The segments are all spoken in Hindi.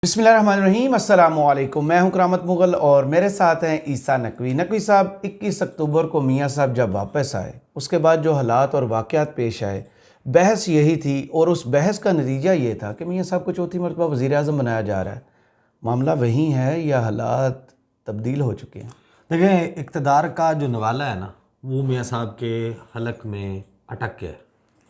बिस्मिल्लाहिर्रहमानिर्रहीम, अस्सलामुअलैकुम। मैं हूं करामत मुगल और मेरे साथ हैं ईसा नकवी। नकवी साहब, 21 अक्टूबर को मियाँ साहब जब वापस आए, उसके बाद जो हालात और वाक़यात पेश आए, बहस यही थी और उस बहस का नतीजा ये था कि मियाँ साहब को चौथी मरतबा वज़ीर-ए-आज़म बनाया जा रहा है। मामला वही है या हालात तब्दील हो चुके हैं? देखें, इक़्तिदार का जो नवाला है ना, वो मियाँ साहब के हलक में अटक गया है।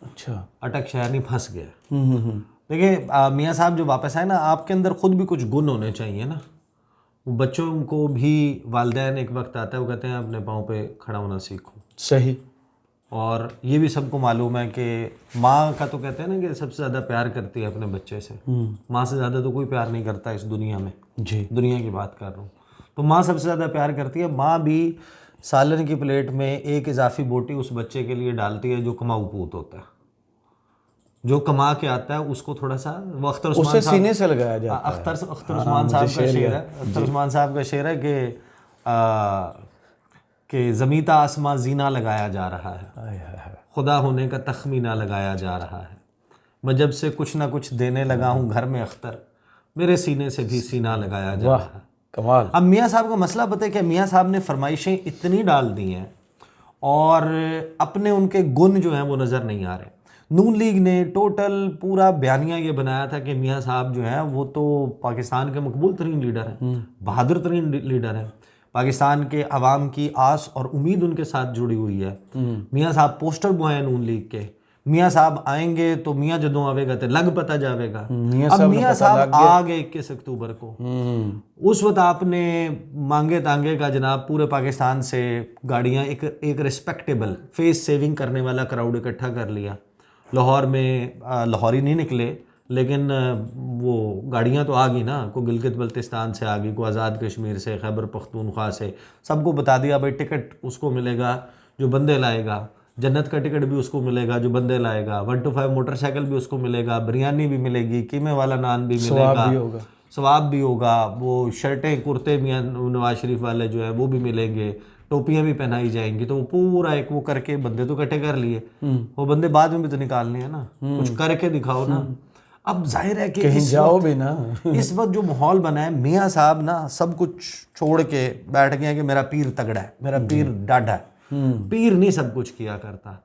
अच्छा। अटक शहर नहीं, फंस गया है। देखिए, मियाँ साहब जो वापस आए ना, आपके अंदर ख़ुद भी कुछ गुण होने चाहिए ना। वो बच्चों को भी वालिदैन एक वक्त आता है, वो कहते हैं अपने पाँव पे खड़ा होना सीखो। सही। और ये भी सबको मालूम है कि माँ का तो कहते हैं ना कि सबसे ज़्यादा प्यार करती है अपने बच्चे से। माँ से ज़्यादा तो कोई प्यार नहीं करता इस दुनिया में। जी। दुनिया की बात कर रहा हूँ, तो माँ सबसे ज़्यादा प्यार करती है। माँ भी सालन की प्लेट में एक इजाफी बोटी उस बच्चे के लिए डालती है जो कमाऊ पूत होता है, जो कमा के आता है। उसको थोड़ा सा, वो अख्तर उस्मान उसे साहब, सीने से लगाया जाता है। अख्तर हाँ, उस्मान मुझे साहब का शेर शेर याद। है। अख्तर उस्मान साहब का शेर है कि ज़मीता आसमां जीना लगाया जा रहा है, हाय हाय हाय। खुदा होने का तखमीना लगाया जा रहा है। मैं जब से कुछ ना कुछ देने लगा हूँ घर में अख्तर, मेरे सीने से भी सीना लगाया जा वाह, रहा है। कमाल। अब मियाँ साहब का मसला पता है कि मियाँ साहब ने फरमाइशें इतनी डाल दी हैं और अपने उनके गुण जो हैं वो नज़र नहीं आ रहे। नून लीग ने टोटल पूरा बयानिया ये बनाया था कि मियाँ साहब जो हैं वो तो पाकिस्तान के मकबूल तरीन लीडर हैं, बहादुर तरीन लीडर हैं, पाकिस्तान के अवाम की आस और उम्मीद उनके साथ जुड़ी हुई है। मियाँ साहब पोस्टर बॉय हैं नून लीग के। मियाँ साहब आएंगे तो मियाँ जदों आवेगा तो लग पता जावेगा। अब मियाँ साहब आ गए 21 अक्टूबर को। उस वक्त आपने मांगे तांगे का जनाब पूरे पाकिस्तान से गाड़ियाँ, एक रिस्पेक्टेबल फेस सेविंग करने वाला क्राउड इकट्ठा कर लिया। लाहौर में लाहौरी नहीं निकले, लेकिन वो गाड़ियाँ तो आ गई ना, को गिलगित बल्तिस्तान से आ गई, को आज़ाद कश्मीर से, खैबर पख्तूनख्वा से। सबको बता दिया भाई टिकट उसको मिलेगा जो बंदे लाएगा, जन्नत का टिकट भी उसको मिलेगा जो बंदे लाएगा, 125 मोटरसाइकिल भी उसको मिलेगा, बिरयानी भी मिलेगी, कीमे वाला नान भी मिलेगा, सवाब भी होगा, वो शर्टें कुर्ते मियाँ नवाज शरीफ वाले जो है वो भी मिलेंगे, टोपियाँ भी पहनाई जाएंगी। तो वो पूरा एक वो करके बंदे तो इकट्ठे कर लिए, वो बंदे बाद में भी तो निकालने हैं ना, कुछ करके दिखाओ ना। अब जाहिर है कि इस वक्त जो माहौल बना है, मियाँ साहब ना सब कुछ छोड़ के बैठ गए हैं कि मेरा पीर तगड़ा है, मेरा पीर डाढ़ा है। पीर नहीं सब कुछ किया करता।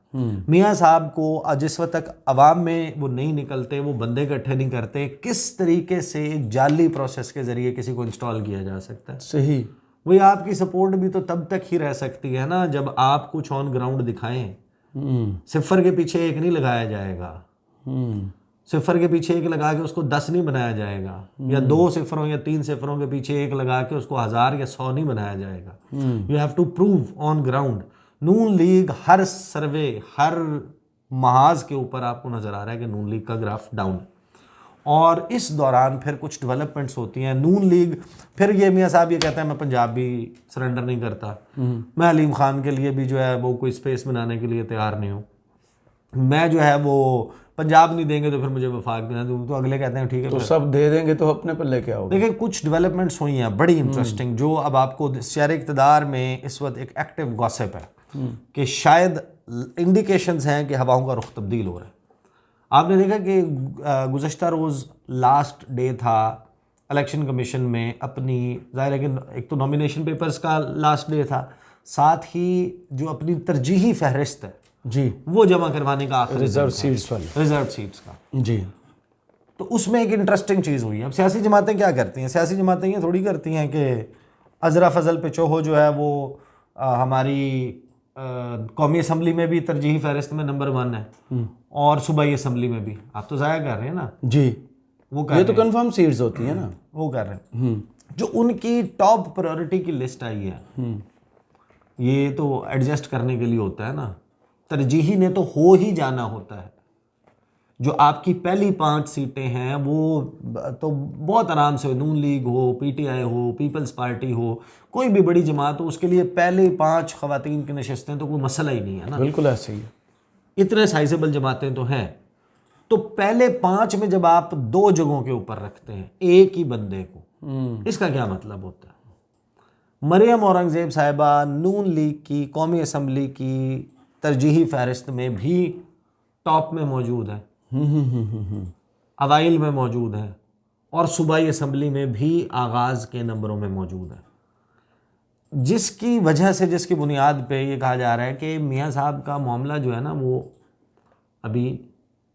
मियाँ साहब को जिस वक्त तक अवाम में वो नहीं निकलते, वो बंदे इकट्ठे नहीं करते, किस तरीके से एक जाली प्रोसेस के जरिए किसी को इंस्टॉल किया जा सकता है। सही। वही आपकी सपोर्ट भी तो तब तक ही रह सकती है ना जब आप कुछ ऑन ग्राउंड दिखाएं। सिफर के पीछे एक नहीं लगाया जाएगा, सिफर के पीछे एक लगा के उसको 10 नहीं बनाया जाएगा, या 2 सिफरों या 3 सिफरों के पीछे एक लगा के उसको 1000 या 100 नहीं बनाया जाएगा। You have to prove on ground. Noon League हर सर्वे, हर महाज के ऊपर आपको नज़र आ रहा है कि नून लीग का ग्राफ डाउन है। और इस दौरान फिर कुछ डेवलपमेंट्स होती हैं। नून लीग फिर ये मियाँ साहब ये कहते हैं मैं पंजाब भी सरेंडर नहीं करता, मैं अलीम खान के लिए भी जो है वो कोई स्पेस बनाने के लिए तैयार नहीं हूँ, मैं जो है वो पंजाब नहीं देंगे तो फिर मुझे वफाक देना दूँ। तो अगले कहते हैं ठीक है तो सब दे देंगे तो अपने पर लेके आओ। देखिए, कुछ डेवलपमेंट्स हुई हैं बड़ी इंटरेस्टिंग, जो अब आपको शहर इक़्तिदार में इस वक्त एक एक्टिव गॉसिप है कि शायद इंडिकेशंस हैं कि हवाओं का रुख तब्दील हो रहा है। आपने देखा कि गुज़श्ता रोज़ लास्ट डे था इलेक्शन कमीशन में अपनी, ज़ाहिर है कि एक तो नॉमिनेशन पेपर्स का लास्ट डे था, साथ ही जो अपनी तरजीही फहरिस्त है जी वो जमा करवाने का आखिरी रिजर्व सीट्स वाली, रिजर्व सीट्स का जी। तो उसमें एक इंटरेस्टिंग चीज़ हुई है। अब सियासी जमातें क्या करती हैं, सियासी जमातें ये थोड़ी करती हैं कि अजरा फजल पे चोहो जो है वो हमारी कौमी असम्बली में भी तरजीही फहरिस्त में नंबर 1 है और सूबाई असम्बली में भी। आप तो ज़ाया कर रहे हैं ना जी, वो कर ये तो कंफर्म सीट्स होती है ना, वो कर रहे हैं। जो उनकी टॉप प्रायोरिटी की लिस्ट आई है, ये तो एडजस्ट करने के लिए होता है ना, तरजीही ने तो हो ही जाना होता है। जो आपकी पहली 5 सीटें हैं वो तो बहुत आराम से, नून लीग हो, पीटीआई हो, पीपल्स पार्टी हो, कोई भी बड़ी जमात हो, उसके लिए पहले 5 ख़वातीन की नशस्तें तो कोई मसला ही नहीं है ना। बिल्कुल ऐसे ही है। इतने साइजेबल जमातें तो हैं। तो पहले 5 में जब आप 2 जगहों के ऊपर रखते हैं एक ही बंदे को, इसका क्या मतलब होता है? मरियम औरंगज़ेब साहिबा नून लीग की कौमी असम्बली की तरजीही फहरिस्त में भी टॉप में मौजूद है, अवाइल में मौजूद है, और सूबाई असम्बली में भी आगाज़ के नंबरों में मौजूद है, जिसकी वजह से, जिसकी बुनियाद पे ये कहा जा रहा है कि मियाँ साहब का मामला जो है ना वो अभी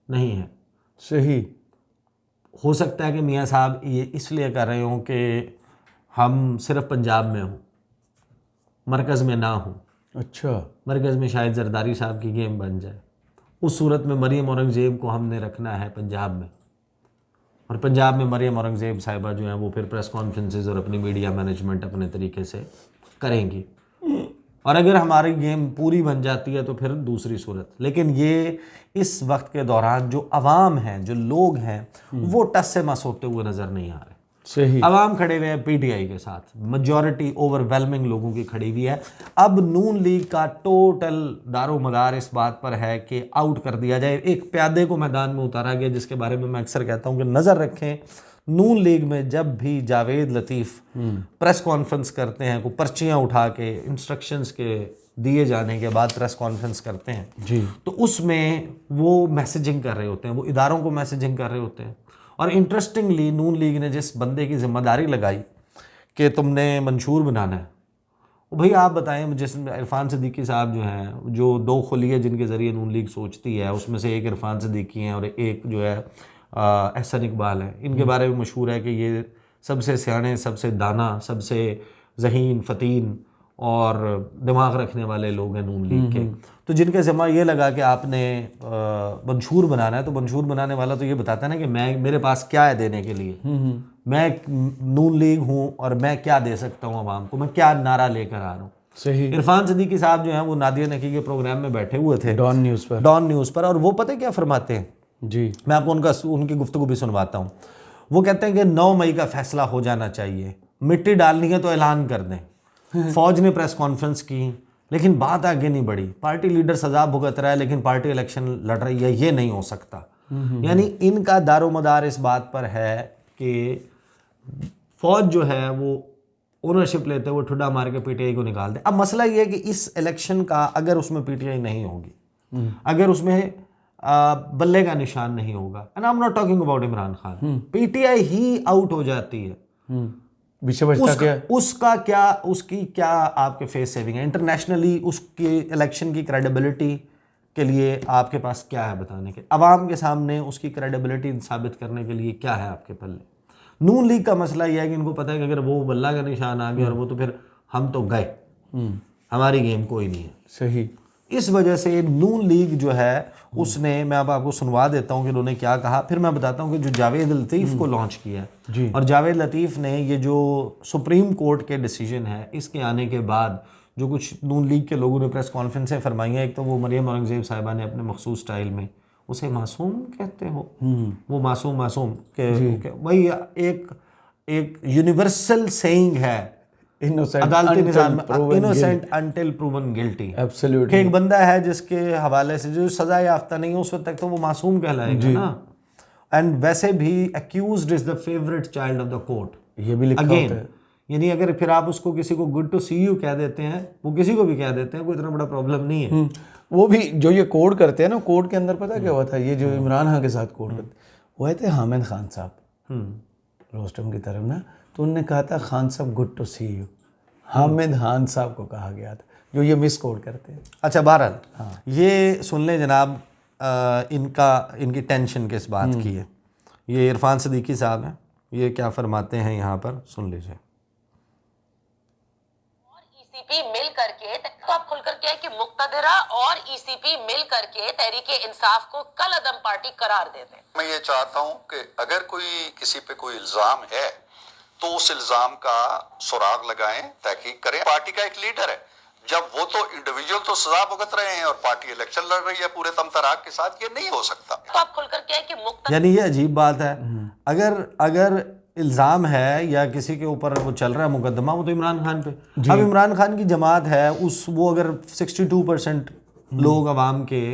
नहीं है। सही। हो सकता है कि मियाँ साहब ये इसलिए कर रहे हों कि हम सिर्फ पंजाब में हों, मरकज़ में ना हों। अच्छा। मरकज़ में शायद जरदारी साहब की गेम बन जाए। उस सूरत में मरियम औरंगज़ेब को हमने रखना है पंजाब में, और पंजाब में मरियम औरंगज़ेब साहिबा जो हैं वो फिर प्रेस कॉन्फ्रेंसेस और अपनी मीडिया मैनेजमेंट अपने तरीके से करेंगी। और अगर हमारी गेम पूरी बन जाती है तो फिर दूसरी सूरत। लेकिन ये इस वक्त के दौरान जो अवाम हैं, जो लोग हैं, वो टस से मस होते हुए नज़र नहीं आ रहे। सही। अवाम खड़े हुए हैं पीटीआई के साथ, मेजॉरिटी ओवरवेलमिंग लोगों की खड़ी हुई है। अब नून लीग का टोटल दारो मदार इस बात पर है कि आउट कर दिया जाए। एक प्यादे को मैदान में उतारा गया, जिसके बारे में मैं अक्सर कहता हूं कि नज़र रखें, नून लीग में जब भी जावेद लतीफ़ प्रेस कॉन्फ्रेंस करते हैं, को पर्चियाँ उठा के इंस्ट्रक्शंस के दिए जाने के बाद प्रेस कॉन्फ्रेंस करते हैं जी, तो उसमें वो मैसेजिंग कर रहे होते हैं, वो इदारों को मैसेजिंग कर रहे होते हैं। और इंटरेस्टिंगली नून लीग ने जिस बंदे की जिम्मेदारी लगाई कि तुमने मंशूर बनाना है, वो भाई आप बताएं, जिस इरफान सिद्दीकी साहब जो हैं, जो दो खुलिये जिनके ज़रिए नून लीग सोचती है, उसमें से एक इरफान सिद्दीकी हैं और एक जो है एहसन इकबाल है। इनके बारे में मशहूर है कि ये सबसे सियाने, सबसे दाना, सबसे ज़हीन फ़तीन और दिमाग रखने वाले लोग हैं नून लीग के। तो जिनके ज़िम्मा ये लगा कि आपने मंशूर बनाना है, तो मंशूर बनाने वाला तो ये बताता है ना कि मैं, मेरे पास क्या है देने के लिए, मैं नून लीग हूँ और मैं क्या दे सकता हूँ आवाम को, मैं क्या नारा लेकर आ रहा हूँ। सही। इरफान सिद्दीकी साहब जो हैं वो नादिया नकी के प्रोग्राम में बैठे हुए थे, डॉन न्यूज़ पर। डॉन न्यूज़ पर, और वो पता है क्या फरमाते हैं, जी, मैं आपको उनकी गुफ्तगू भी सुनवाता हूँ। वो कहते हैं कि 9 मई का फैसला हो जाना चाहिए, मिट्टी डालनी है तो ऐलान कर दें। फौज ने प्रेस कॉन्फ्रेंस की, लेकिन बात आगे नहीं बढ़ी। पार्टी लीडर सजा भुगत रहा है, लेकिन पार्टी इलेक्शन लड़ रही है, ये नहीं हो सकता। यानी इनका दारोमदार इस बात पर है कि फौज जो है वो ओनरशिप लेते हुए ठुड्डा मार के पीटीआई को निकाल दे। अब मसला ये है कि इस इलेक्शन का अगर उसमें पीटीआई नहीं होगी, अगर उसमें बल्ले का निशान नहीं होगा, and I am not talking about Imran Khan, PTI he out हो जाती है, पीछे बचता क्या? उसका क्या, उसकी क्या आपके फेस सेविंग है इंटरनेशनली, उसकी इलेक्शन की क्रेडिबिलिटी के लिए आपके पास क्या है बताने के, अवाम के सामने उसकी क्रेडिबिलिटी साबित करने के लिए क्या है आपके पल्ले। नून लीग का मसला यह है कि इनको पता है कि अगर वो बल्ला का निशान आ गया और वो, तो फिर हम तो गए, हमारी गेम कोई नहीं है। सही। इस वजह से नून लीग जो है उसने, मैं अब आपको सुनवा देता हूँ कि उन्होंने क्या कहा, फिर मैं बताता हूँ कि जो जावेद लतीफ़ को लॉन्च किया जी। और जावेद लतीफ़ ने ये जो सुप्रीम कोर्ट के डिसीजन है इसके आने के बाद जो कुछ नून लीग के लोगों ने प्रेस कॉन्फ्रेंसें फरमाई हैं। एक तो वो मरियम औरंगज़ेब साहिबा ने अपने मखसूस स्टाइल में, उसे मासूम कहते हो, वो मासूम के वही एक यूनिवर्सल सेइंग है अदालती निज़ाम में, innocent until proven guilty. Absolutely. एक बंदा है जिसके हवाले से जो सजा याफ्ता नहीं है उस वक्त तक तो वो मासूम कहलाएगा ना। एंड वैसे भी accused is the favourite child of the court, ये भी लिखा होता है। यानी अगर फिर आप उसको किसी को गुड टू सी यू कह देते हैं, वो किसी को भी कह देते हैं, कोई इतना बड़ा प्रॉब्लम नहीं है। वो भी जो ये कोड करते हैं ना, कोड के अंदर पता क्या हुआ था, ये जो इमरान खान के साथ कोड करते, वो आए थे हामिद खान साहब रोस्टम की तरफ ना, तो उनने कहा था खान साहब good to see you, Hamid Khan साहब को कहा गया था, जो ये मिस कोड करते हैं। अच्छा, बहरहाल ये सुन लें जनाब, इनकी टेंशन किस बात की है। ये इरफान सिद्दीकी साहब हैं, ये क्या फरमाते हैं यहाँ पर, सुन लीजिए। ईसीपी मिल करके, तो आप खुलकर क्या है कि मुक्तदरा और ईसीपी मिल करके तहरीके इंसाफ को कल अदम पार्टी करार दे दें। मैं ये चाहता हूं कि अगर कोई किसी पे कोई इल्जाम है तो उस इल्जाम का सुराग लगाएं, तहकीक करें। पार्टी का एक लीडर है, जब वो तो इंडिविजुअल तो सजा भुगत रहे हैं और पार्टी इलेक्शन लड़ रही है पूरे तमतराक के साथ, ये नहीं हो सकता। तो आप खुलकर क्या है कि यानी ये अजीब बात है, अगर इल्ज़ाम है या किसी के ऊपर वो चल रहा है मुकदमा, वो तो इमरान खान पे। अब इमरान खान की जमात है, वो अगर 62% लोग अवाम के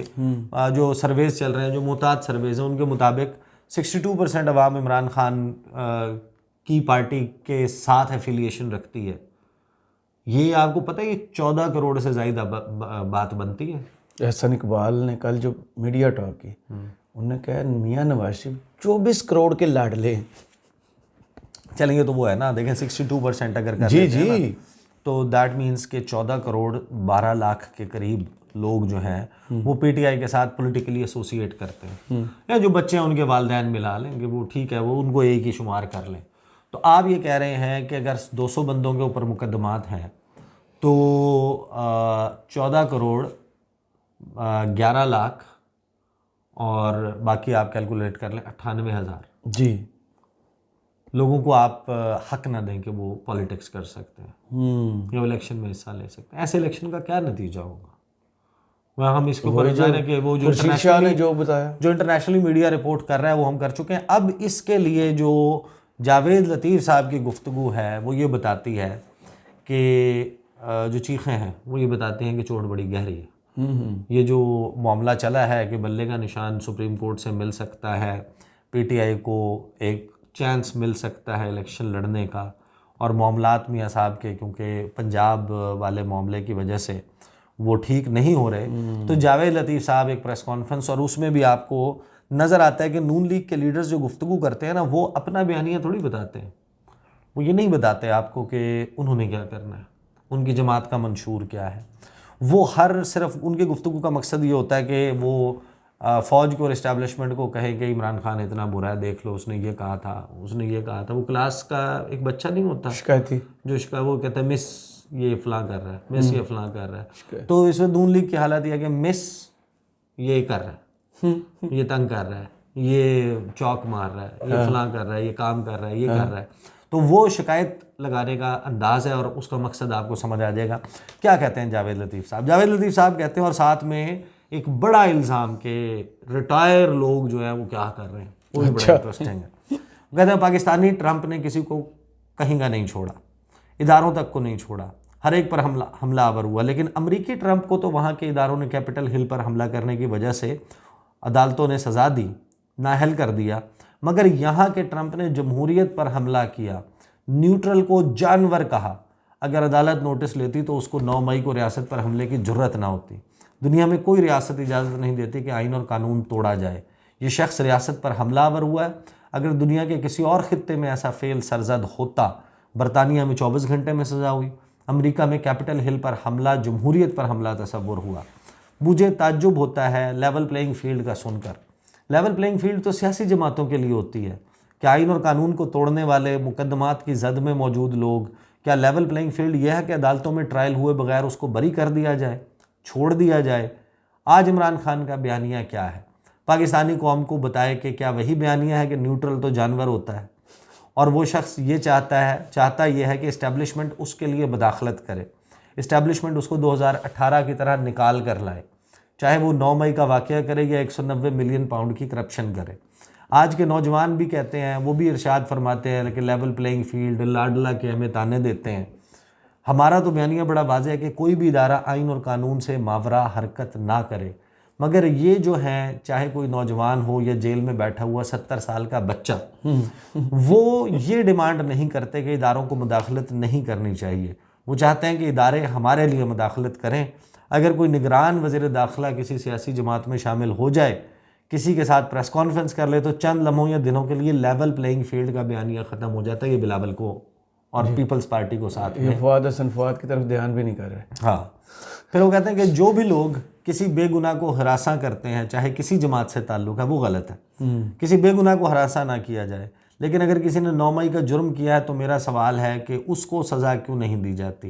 जो सर्वेज चल रहे हैं, जो मुताद सर्वेज हैं, उनके मुताबिक 62% अवाम इमरान खान की पार्टी के साथ एफिलिएशन रखती है। ये आपको पता है कि 14 करोड़ से ज़्यादा बात बनती है। एहसन इकबाल ने कल जो मीडिया टॉक की, उन्होंने कहा मियाँ नवाज शरीफ 24 करोड़ के लाडले। चलेंगे तो वो है ना, देखें 62% अगर कर जी, लेते हैं जी। ना, तो दैट मीन्स के 14 करोड़ 12 लाख के करीब लोग जो हैं वो पीटीआई के साथ पॉलिटिकली एसोसिएट करते हैं, या जो बच्चे हैं उनके वालिदैन मिला लेंगे, वो ठीक है, वो उनको एक ही शुमार कर लें। तो आप ये कह रहे हैं कि अगर 200 बंदों के ऊपर मुकदमात हैं तो 14 करोड़ 11 लाख और बाकी आप कैलकुलेट कर लें 98,000 जी। लोगों को आप हक ना दें कि वो पॉलिटिक्स कर सकते हैं या इलेक्शन में हिस्सा ले सकते हैं। ऐसे इलेक्शन का क्या नतीजा होगा? वह हम इसके ऊपर जा रहे हैं कि वो जो खुर्शीद शाह ने जो बताया, जो इंटरनेशनली मीडिया रिपोर्ट कर रहा है वो हम कर चुके हैं। अब इसके लिए जो जावेद लतीफ़ साहब की गुफ्तगू है वो ये बताती है कि जो चीखें हैं वो ये बताती हैं कि चोट बड़ी गहरी है। ये जो मामला चला है कि बल्ले का निशान सुप्रीम कोर्ट से मिल सकता है, पीटीआई को एक चांस मिल सकता है इलेक्शन लड़ने का, और मामलात मियां साहब के क्योंकि पंजाब वाले मामले की वजह से वो ठीक नहीं हो रहे, तो जावेद लतीफ़ साहब एक प्रेस कॉन्फ्रेंस, और उसमें भी आपको नज़र आता है कि नून लीग के लीडर्स जो गुफ्तगू करते हैं ना, वो अपना बयानिया थोड़ी बताते हैं। वो ये नहीं बताते आपको कि उन्होंने क्या करना है, उनकी जमात का मंशूर क्या है। वो हर सिर्फ उनके गुफ्तगू का मकसद ये होता है कि वो फ़ौज को और इस्टेब्लिशमेंट को कहे कि इमरान खान इतना बुरा है, देख लो उसने ये कहा था, उसने ये कहा था। वो क्लास का एक बच्चा नहीं होता शिकायती, जो इसका वो कहता है मिस ये फ़लाँ कर रहा है, मिस ये फ़लाँ कर रहा है, तो इसमें नून लीग की हालत यह है कि मिस ये कर रहा है, ये तंग कर रहा है, ये चौक मार रहा है, ये फ़लाँ कर रहा है, ये काम कर रहा है, ये कर रहा है। तो वो शिकायत लगाने का अंदाज़ है और उसका मकसद आपको समझ आ जाएगा। क्या कहते हैं जावेद लतीफ़ साहब? जावेद लतीफ़ साहब कहते हैं, और साथ में एक बड़ा इल्ज़ाम के रिटायर लोग जो हैं वो क्या कर रहे हैं, वो भी बड़ा इंटरेस्टिंग है। वो कहते हैं पाकिस्तानी ट्रंप ने किसी को कहीं का नहीं छोड़ा, इदारों तक को नहीं छोड़ा, हर एक पर हमलावर हुआ, लेकिन अमरीकी ट्रंप को तो वहाँ के इदारों ने कैपिटल हिल पर हमला करने की वजह से अदालतों ने सज़ा दी, नाअहल कर दिया। मगर यहाँ के ट्रंप ने जमहूरियत पर हमला किया, न्यूट्रल को जानवर कहा। अगर अदालत नोटिस लेती तो उसको 9 मई को रियासत पर हमले की जुर्रत ना होती। दुनिया में कोई रियासत इजाज़त नहीं देती कि आइन और कानून तोड़ा जाए। ये शख्स रियासत पर हमलावर हुआ है। अगर दुनिया के किसी और खित्ते में ऐसा फेल सरजद होता, बरतानिया में 24 घंटे में सज़ा हुई, अमेरिका में कैपिटल हिल पर हमला जमहूरियत पर हमला तसव्वुर हुआ। मुझे ताज्जुब होता है लेवल प्लेइंग फील्ड का सुनकर। लेवल प्लेइंग फील्ड तो सियासी जमातों के लिए होती है कि आइन और कानून को तोड़ने वाले मुकदमात की जद में मौजूद लोग, क्या लेवल प्लेइंग फील्ड यह है कि अदालतों में ट्रायल हुए बगैर उसको बरी कर दिया जाए, छोड़ दिया जाए? आज इमरान खान का बयानिया क्या है? पाकिस्तानी कौम को बताए कि क्या वही बयानिया है कि न्यूट्रल तो जानवर होता है, और वो शख्स ये चाहता यह है कि इस्टेब्लिशमेंट उसके लिए मदाखलत करे, इस्टेब्लिशमेंट उसको 2018 की तरह निकाल कर लाए, चाहे वो 9 मई का वाक़या करे या 190 मिलियन पाउंड की करप्शन करे। आज के नौजवान भी कहते हैं, वो भी इरशाद फरमाते हैं कि लेवल प्लेइंग फील्ड, लाडला के हमें ताने देते हैं। हमारा तो बयानिया बड़ा वाज़ेह है कि कोई भी इदारा आइन और कानून से मावरा हरकत ना करे। मगर ये जो हैं, चाहे कोई नौजवान हो या जेल में बैठा हुआ 70 साल का बच्चा, वो ये डिमांड नहीं करते कि इदारों को मुदाखलत नहीं करनी चाहिए। वो चाहते हैं कि इदारे हमारे लिए मुदाखलत करें। अगर कोई निगरान वज़ीर दाखिला किसी सियासी जमात में शामिल हो जाए, किसी के साथ प्रेस कॉन्फ्रेंस कर ले, तो चंद लम्हों या दिनों के लिए लेवल प्लेइंग फील्ड का बयानिया ख़त्म हो जाता है। ये बिलावल को और पीपल्स पार्टी को साथ में, फवाद हसन फवाद की तरफ ध्यान भी नहीं कर रहे। हाँ, फिर वो कहते हैं कि जो भी लोग किसी बेगुनाह को हरासा करते हैं, चाहे किसी जमात से ताल्लुक़ है, वो गलत है। किसी बेगुनाह को हरासा ना किया जाए। लेकिन अगर किसी ने 9 मई का जुर्म किया है तो मेरा सवाल है कि उसको सज़ा क्यों नहीं दी जाती?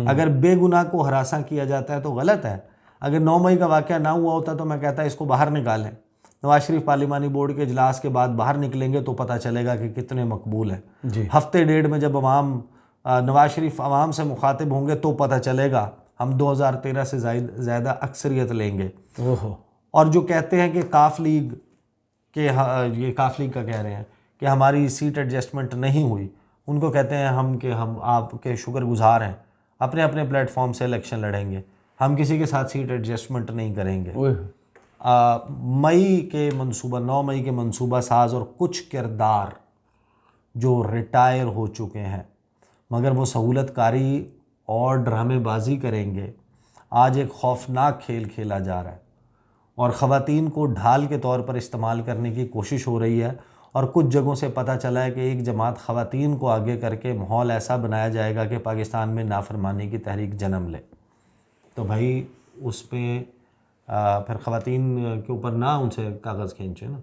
अगर बेगुनाह को हरासा किया जाता है तो गलत है। अगर 9 मई का वाक़या ना हुआ होता तो मैं कहता इसको बाहर निकालें। नवाज शरीफ पार्लिमानी बोर्ड के इजलास के बाद बाहर निकलेंगे तो पता चलेगा कि कितने मकबूल हैं। हफ्ते डेढ़ में जब नवाज शरीफ अवाम से मुखातिब होंगे तो पता चलेगा। हम 2013 से ज़्यादा अक्सरियत लेंगे। और जो कहते हैं कि काफ लीग के, ये काफ लीग का कह रहे हैं कि हमारी सीट एडजस्टमेंट नहीं हुई, उनको कहते हैं हम आपके शुक्रगुजार हैं, अपने अपने प्लेटफॉर्म से इलेक्शन लड़ेंगे, हम किसी के साथ सीट एडजस्टमेंट नहीं करेंगे। 9 मई के मंसूबा साज और कुछ किरदार जो रिटायर हो चुके हैं मगर वो सहूलतकारी और ड्रामेबाजी करेंगे। आज एक खौफनाक खेल खेला जा रहा है और ख़वातीन को ढाल के तौर पर इस्तेमाल करने की कोशिश हो रही है। और कुछ जगहों से पता चला है कि एक जमात ख़वातीन को आगे करके माहौल ऐसा बनाया जाएगा कि पाकिस्तान में नाफरमानी की तहरीक जन्म ले। तो भाई उसमें फिर ख़वातीन के ऊपर ना उनसे कागज़ खींचे ना।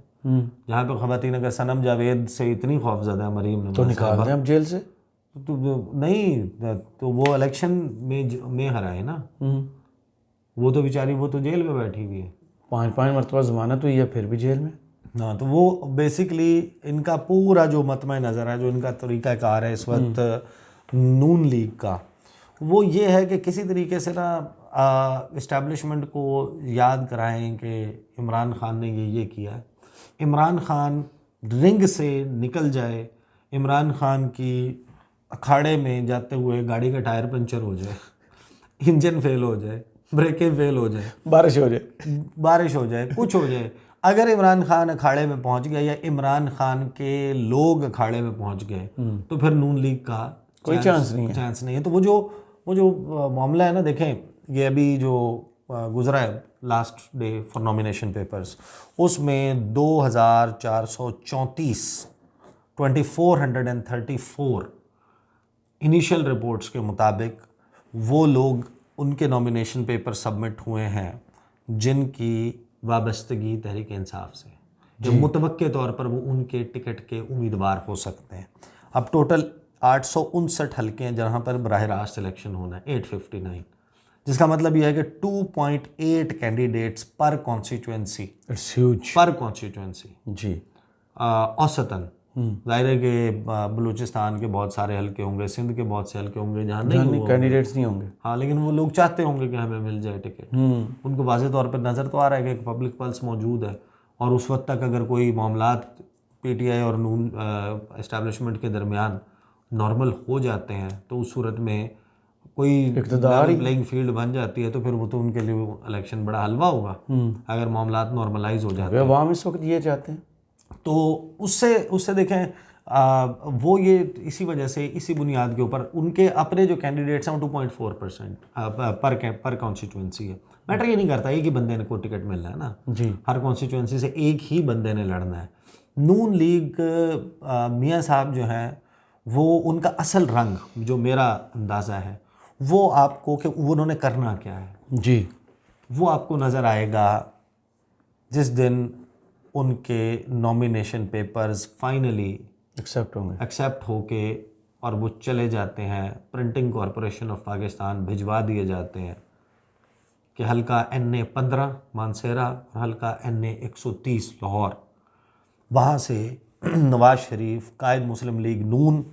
जहाँ पे ख़वातीन अगर सनम जावेद से इतनी खौफज़दा है मरीम नवाज़ तो निकाल दें अब जेल से। तो नहीं, तो वो इलेक्शन में हराए ना, वो तो बेचारी वो तो जेल में बैठी हुई है, 5 मरतबा ज़मानत हुई है फिर भी जेल में। हाँ। तो वो बेसिकली इनका पूरा जो मतम नज़र है, जो इनका तरीक़ाकार है इस वक्त नून लीग का, वो ये है कि किसी तरीके से ना इस्टेब्लिशमेंट को याद कराएं कि इमरान ख़ान ने ये किया है, इमरान ख़ान रिंग से निकल जाए, इमरान ख़ान की अखाड़े में जाते हुए गाड़ी का टायर पंचर हो जाए, इंजन फेल हो जाए, ब्रेकें फेल हो जाए, बारिश हो जाए, कुछ हो जाए, अगर इमरान ख़ान अखाड़े में पहुंच गया या इमरान ख़ान के लोग अखाड़े में पहुंच गए तो फिर नून लीग का कोई चांस नहीं है। तो वो जो मामला है ना, देखें ये अभी जो गुजरा है last day for nomination papers, उसमें 2434 इनिशियल रिपोर्ट्स के मुताबिक वो लोग, उनके नॉमिनेशन पेपर सबमिट हुए हैं जिनकी वाबस्तगी तहरीक इंसाफ से, जो मुतवक्के तौर पर वो उनके टिकट के उम्मीदवार हो सकते हैं। अब टोटल 859 हल्के हैं जहाँ पर बराह रास्त इलेक्शन होना है, 859, जिसका मतलब यह है कि 2.8 कैंडिडेट्स पर कॉन्स्टिट्यूंसी, इट्स ह्यूज पर कॉन्स्टिट्यूंसी जी। औसतन। जाहिर है कि बलूचिस्तान के बहुत सारे हल्के होंगे, सिंध के बहुत से हल्के होंगे जहाँ नहीं कैंडिडेट्स नहीं होंगे, हाँ, लेकिन वो लोग चाहते होंगे कि हमें मिल जाए टिकट। उनको वाज़ेह तौर पर नज़र तो आ रहा है कि एक पब्लिक पल्स मौजूद है, और उस वक्त तक अगर कोई मामलात पीटीआई और नून एस्टैब्लिशमेंट के दरमियान नॉर्मल हो जाते हैं तो उस सूरत में कोई लेवल प्लेइंग फील्ड बन जाती है, तो फिर वो तो उनके लिए इलेक्शन बड़ा हलवा होगा अगर मामलात नॉर्मलाइज हो जाते हैं। अवाम इस वक्त ये चाहते हैं। तो उससे देखें वो ये इसी वजह से, इसी बुनियाद के ऊपर उनके अपने जो कैंडिडेट्स हैं वो 2.4% पर कॉन्स्टिट्यूंसी है। मैटर ये नहीं करता एक ही बंदे ने को टिकट मिलना है ना जी, हर कॉन्स्टिट्यूंसी से एक ही बंदे ने लड़ना है। नून लीग मियाँ साहब जो हैं वो उनका असल रंग जो मेरा अंदाज़ा है वो आपको कि उन्होंने करना क्या है जी, वो आपको नज़र आएगा जिस दिन उनके नॉमिनेशन पेपर्स फाइनली एक्सेप्ट होके और वो चले जाते हैं, प्रिंटिंग कॉरपोरेशन ऑफ पाकिस्तान भिजवा दिए जाते हैं कि हल्का NA 15 मानसेरा और हल्का NA 130 लाहौर, वहाँ से नवाज़ शरीफ कायद मुस्लिम लीग नून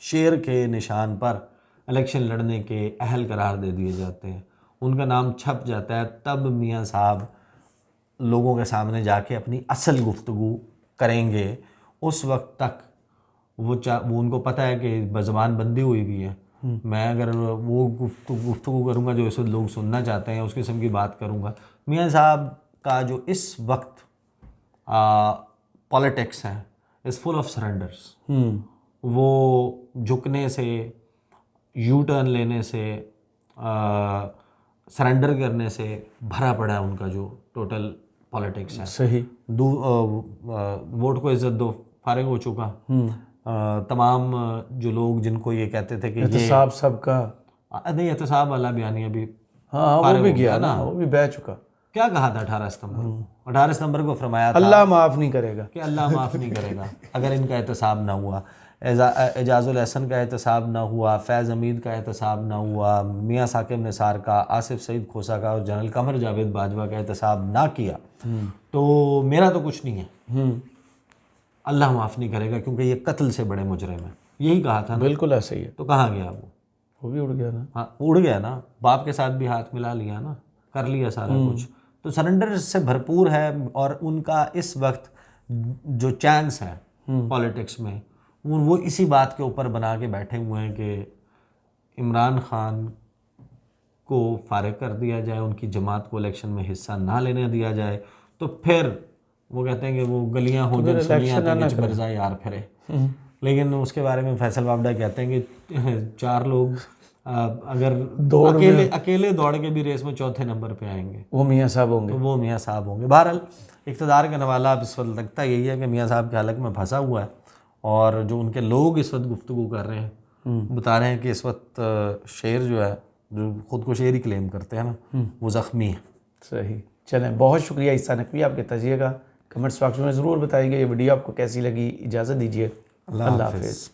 शेर के निशान पर इलेक्शन लड़ने के अहल करार दे दिए जाते हैं, उनका नाम छप जाता है। तब मियाँ साहब लोगों के सामने जाके अपनी असल गुफ्तगू करेंगे। उस वक्त तक वो उनको पता है कि ज़बान बंदी हुई भी है, मैं अगर वो गुफ्तगू करूँगा जो इस वक्त लोग सुनना चाहते हैं उस किस्म की बात करूँगा। मियाँ साहब का जो इस वक्त पॉलिटिक्स है इज़ फुल ऑफ सरेंडर्स। वो झुकने से, यू टर्न लेने से, सरेंडर करने से भरा पड़ा है उनका जो टोटल पॉलिटिक्स है। सही। वोट को इज्जत दो फारिग हो चुका। तमाम जो लोग जिनको ये कहते थे कि एहतसाब सबका नहीं, एहतसाब वाला बयानी अभी हाँ वो भी गया ना, वो भी बह चुका। क्या कहा था 18 सितंबर को फरमाया था अल्लाह माफ़ नहीं करेगा कि अल्लाह माफ़ नहीं करेगा अगर इनका एहतसाब ना हुआ। एजाजुल हसन का एहतसाब ना हुआ, फैज़ हमीद का एहतसाब ना हुआ, मियाँ साकिब निसार का, आसिफ सईद खोसा का और जनरल कमर जावेद बाजवा का एहतसाब ना किया तो मेरा तो कुछ नहीं है, अल्लाह माफ़ नहीं करेगा क्योंकि ये कत्ल से बड़े मुजरिम है। यही कहा था ना? बिल्कुल ऐसा ही है। तो कहाँ गया वो भी उड़ गया ना। हाँ, उड़ गया ना, बाप के साथ भी हाथ मिला लिया ना, कर लिया सारा कुछ। तो सरेंडर से भरपूर है और उनका इस वक्त जो चांस है पॉलिटिक्स में वो इसी बात के ऊपर बना के बैठे हुए हैं कि इमरान ख़ान को फारिग कर दिया जाए, उनकी जमात को इलेक्शन में हिस्सा ना लेने दिया जाए, तो फिर वो कहते हैं कि वो गलियां हो जब सुनियाँ मर्जा यार फिरे। लेकिन उसके बारे में फैसल वाबडा कहते हैं कि 4 लोग अगर अकेले दौड़ के भी रेस में चौथे नंबर पे आएंगे वो मियाँ साहब होंगे। तो वो मियाँ साहब होंगे। बहरहाल इक़्तिदार का नवाला अब इस वक्त लगता यही है कि मियाँ साहब के हलक में फंसा हुआ है, और जो उनके लोग इस वक्त गुफ्तगू कर रहे हैं, बता रहे हैं कि इस वक्त शेर जो है, जो खुद को शेर ही क्लेम करते हैं ना, वो ज़ख्मी है। सही, चलें, बहुत शुक्रिया ईसा नकवी, आपके तजिए का कमेंट्स बॉक्स में ज़रूर बताइएगा। ये वीडियो आपको कैसी लगी। इजाज़त दीजिए, अल्लाह हाफ़िज़।